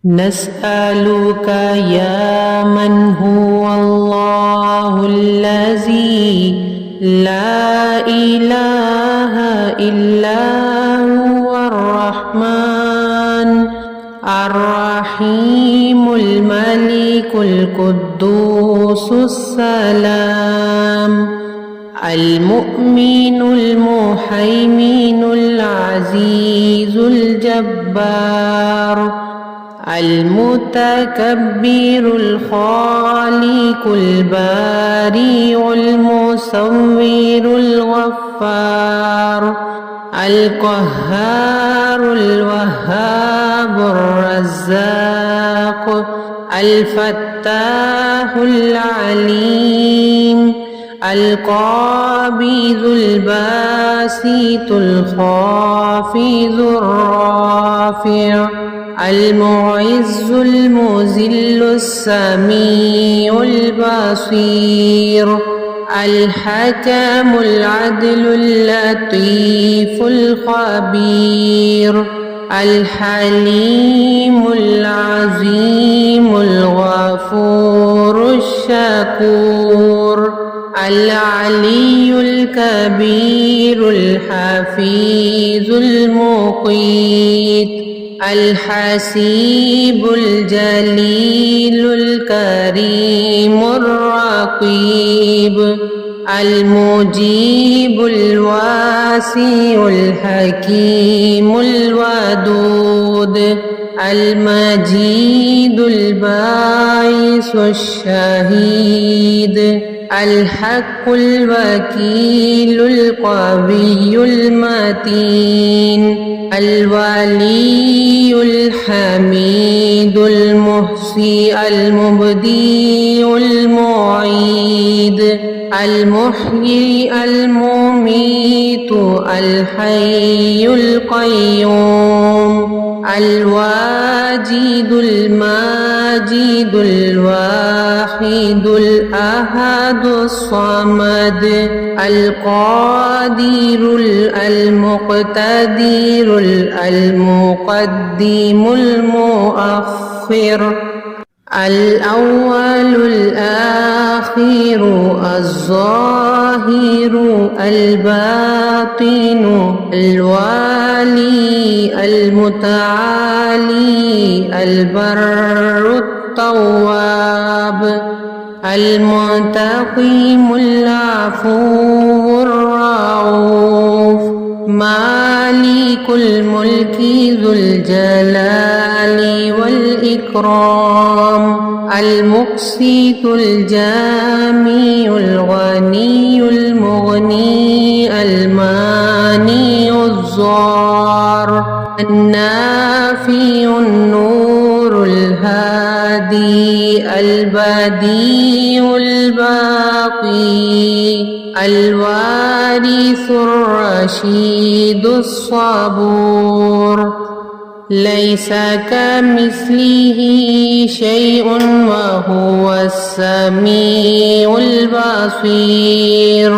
نسألك يا من هو الله الذي لا إله إلا هو الرحمن الرحيم الملك القدوس السلام المؤمن المهيمن العزيز الجبار المتكبر الخالق البارئ المصور الغفار القهار الوهاب الرزاق الفتاح العليم القابض الباسط الخافض الرافع المعز المذل السميع البصير الحكم العدل اللطيف الخبير الحليم العظيم الغفور الشكور العلي الكبير الحفيظ المقيت الحسيب الجليل الكريم الرقيب المجيب الواسع الحكيم الودود المجيد الباعث الشهيد الحق الوكيل القوي المتين الولي الحميد المحصي المبدي المعيد المحيي المميت الحي القيوم الواجد الماجد الواحد الأحد الصمد القادر المقتدر المقدم المؤخر الأول الآخر الظاهر الباطن الوالي المتعالي البر التواب المنتقم العفو الرؤوف مالك الملك ذو الجلال والإكرام المقسط الجامع الغني المغني المانع الضار النافع النور الهادي البديع الباقي الوارث الرشيد الصبور ليس كمثله شيء وهو السميع البصير